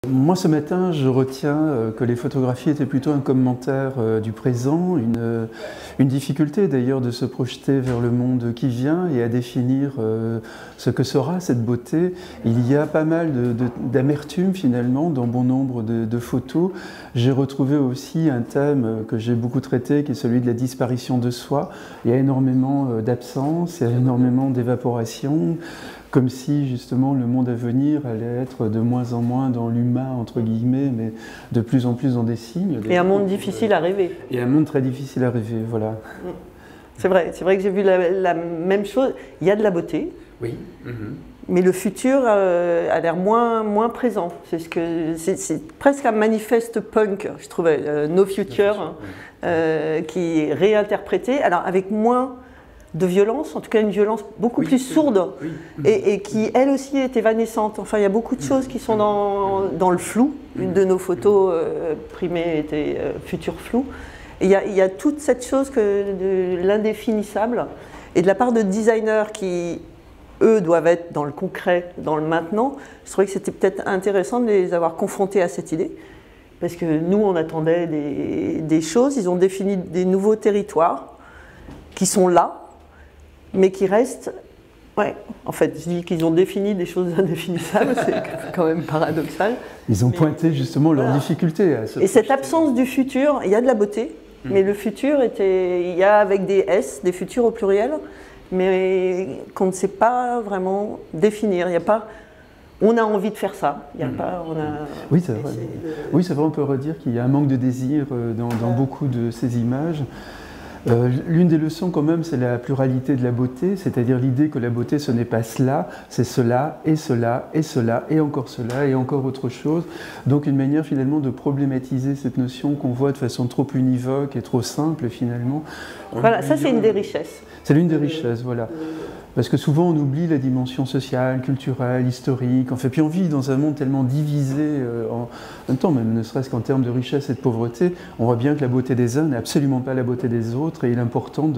Moi ce matin je retiens que les photographies étaient plutôt un commentaire du présent, une difficulté d'ailleurs de se projeter vers le monde qui vient et à définir ce que sera cette beauté. Il y a pas mal d'amertume finalement dans bon nombre de photos. J'ai retrouvé aussi un thème que j'ai beaucoup traité qui est celui de la disparition de soi. Il y a énormément d'absence, il y a énormément d'évaporation. Comme si justement le monde à venir allait être de moins en moins dans l'humain entre guillemets, mais de plus en plus dans des signes. Et un monde difficile à rêver. Et un monde très difficile à rêver, voilà. C'est vrai que j'ai vu la même chose. Il y a de la beauté, oui. Mais le futur a l'air moins présent. C'est presque un manifeste punk, je trouvais, No Future, qui est réinterprété, alors avec moins de violence, en tout cas une violence beaucoup plus sourde, et qui elle aussi est évanescente. Enfin, il y a beaucoup de choses qui sont dans le flou. Une de nos photos primées était futur flou. Et il y a toute cette chose de l'indéfinissable, et de la part de designers qui, eux, doivent être dans le concret, dans le maintenant. Je trouvais que c'était peut-être intéressant de les avoir confrontés à cette idée, parce que nous, on attendait des choses. Ils ont défini des nouveaux territoires qui sont là, mais qui restent... Ouais, en fait, je dis qu'ils ont défini des choses indéfinissables, c'est quand même paradoxal. Ils ont pointé justement leurs difficultés à se Et cette absence du futur, il y a de la beauté, mais le futur il y a avec des S, des futurs au pluriel, mais qu'on ne sait pas vraiment définir. Il y a pas... On a envie de faire ça. Il y a pas... Oui, c'est vrai. Oui, c'est vrai, on peut redire qu'il y a un manque de désir dans beaucoup de ces images. L'une des leçons quand même, c'est la pluralité de la beauté, c'est-à-dire l'idée que la beauté ce n'est pas cela, c'est cela, et cela, et cela, et encore cela, et encore autre chose. Donc une manière finalement de problématiser cette notion qu'on voit de façon trop univoque et trop simple finalement. Voilà, ça c'est une des richesses. C'est l'une des richesses, voilà. Parce que souvent on oublie la dimension sociale, culturelle, historique, en fait, puis on vit dans un monde tellement divisé, en même temps, même ne serait-ce qu'en termes de richesse et de pauvreté, on voit bien que la beauté des uns n'est absolument pas la beauté des autres, et il est important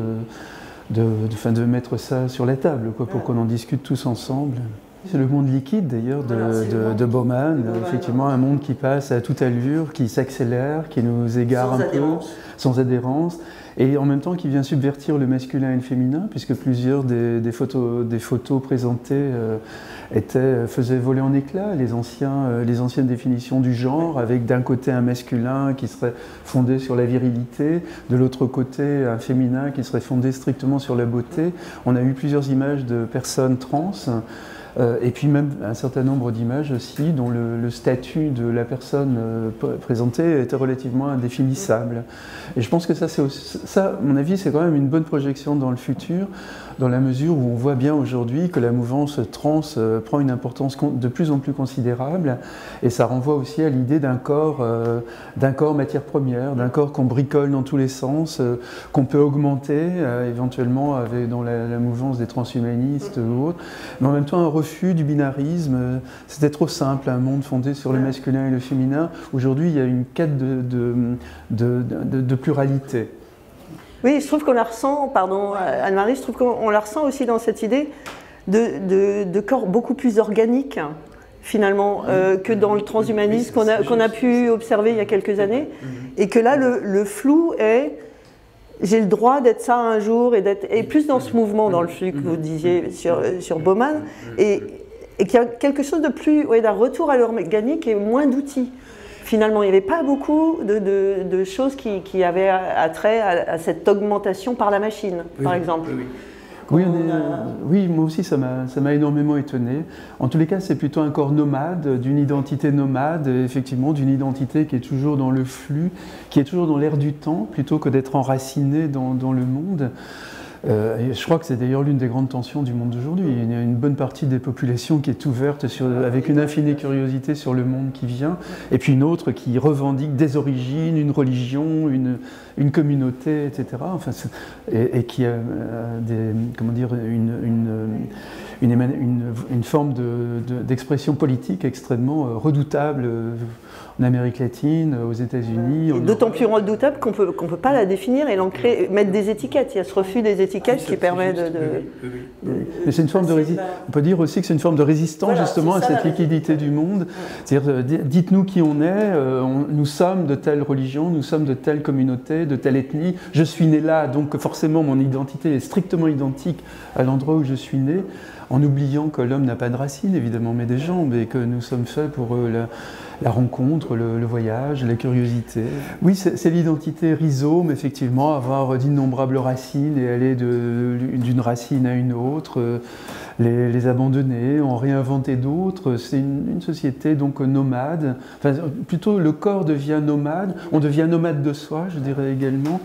de mettre ça sur la table, quoi, pour qu'on en discute tous ensemble. C'est le monde liquide d'ailleurs de Bauman, effectivement un monde qui passe à toute allure, qui s'accélère, qui nous égare un peu, sans adhérence, et en même temps qui vient subvertir le masculin et le féminin, puisque plusieurs des photos présentées faisaient voler en éclats les anciennes définitions du genre, avec d'un côté un masculin qui serait fondé sur la virilité, de l'autre côté un féminin qui serait fondé strictement sur la beauté. On a eu plusieurs images de personnes trans, et puis même un certain nombre d'images aussi dont le statut de la personne présentée était relativement indéfinissable. Et je pense que ça, à mon avis, c'est quand même une bonne projection dans le futur, dans la mesure où on voit bien aujourd'hui que la mouvance trans prend une importance de plus en plus considérable, et ça renvoie aussi à l'idée d'un corps matière première, d'un corps qu'on bricole dans tous les sens, qu'on peut augmenter éventuellement dans la mouvance des transhumanistes ou autres, mais en même temps un refus du binarisme. C'était trop simple, un monde fondé sur le masculin et le féminin. Aujourd'hui, il y a une quête de pluralité. Oui, je trouve qu'on la ressent, pardon Anne-Marie, je trouve qu'on la ressent aussi dans cette idée de corps beaucoup plus organique, finalement, que dans le transhumanisme qu'on a pu observer il y a quelques années, et que là, le flou est... J'ai le droit d'être ça un jour, et plus dans ce mouvement, dans le flux que vous disiez sur Bauman, et qu'il y a quelque chose de plus, d'un retour à l'organique et moins d'outils. Finalement, il n'y avait pas beaucoup de choses qui avaient attrait à cette augmentation par la machine, par exemple. Oui, moi aussi ça m'a énormément étonné. En tous les cas, c'est plutôt un corps nomade, d'une identité nomade, effectivement, d'une identité qui est toujours dans le flux, qui est toujours dans l'air du temps, plutôt que d'être enraciné dans le monde. Et je crois que c'est d'ailleurs l'une des grandes tensions du monde d'aujourd'hui. Il y a une bonne partie des populations qui est ouverte avec une infinie curiosité sur le monde qui vient, et puis une autre qui revendique des origines, une religion, une communauté, etc. Enfin, et qui a une forme d'expression politique extrêmement redoutable en Amérique latine, aux États-Unis. D'autant plus redoutable qu'on peut pas la définir et l'ancrer, mettre des étiquettes. Il y a ce refus des étiquettes qui permet de... Mais c'est une forme de résistance. On peut dire aussi que c'est une forme de résistance justement à cette liquidité du monde. C'est-à-dire, dites-nous qui on est, nous sommes de telle religion, nous sommes de telle communauté, de telle ethnie, je suis né là, donc forcément mon identité est strictement identique à l'endroit où je suis né, en oubliant que l'homme n'a pas de racines évidemment, mais des jambes, et que nous sommes faits pour la rencontre, le voyage, la curiosité. Oui, c'est l'identité rhizome, effectivement, avoir d'innombrables racines et aller d'une racine à une autre, les abandonner, en réinventer d'autres. C'est une société donc nomade, enfin, plutôt le corps devient nomade, on devient nomade de soi, je dirais également,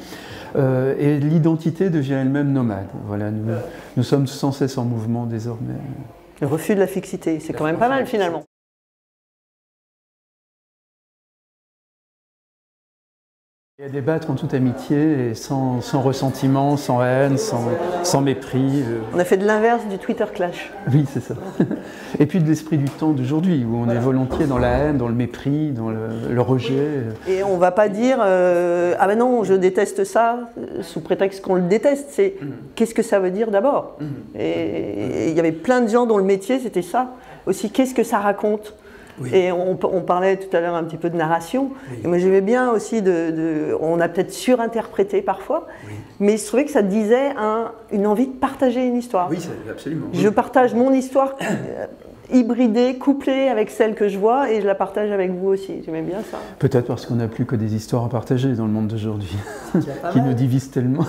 et l'identité devient elle-même nomade. Voilà, nous sommes sans cesse en mouvement désormais. Le refus de la fixité, c'est quand même pas mal finalement. Et à débattre en toute amitié, et sans ressentiment, sans haine, sans mépris. On a fait de l'inverse du Twitter clash. Oui, c'est ça. Et puis de l'esprit du temps d'aujourd'hui, où on est volontiers dans la haine, dans le mépris, dans le rejet. Et on ne va pas dire ah ben non, je déteste ça, sous prétexte qu'on le déteste. C'est qu'est-ce que ça veut dire d'abord. Et il y avait plein de gens dont le métier c'était ça. Aussi, qu'est-ce que ça raconte. Oui. Et on parlait tout à l'heure un petit peu de narration. Oui. Et moi j'aimais bien aussi, on a peut-être surinterprété parfois, oui. Mais je trouvais que ça disait une envie de partager une histoire. Oui, absolument. Je partage mon histoire hybridée, couplée avec celle que je vois, et je la partage avec vous aussi. J'aimais bien ça. Peut-être parce qu'on n'a plus que des histoires à partager dans le monde d'aujourd'hui, qui nous divisent tellement.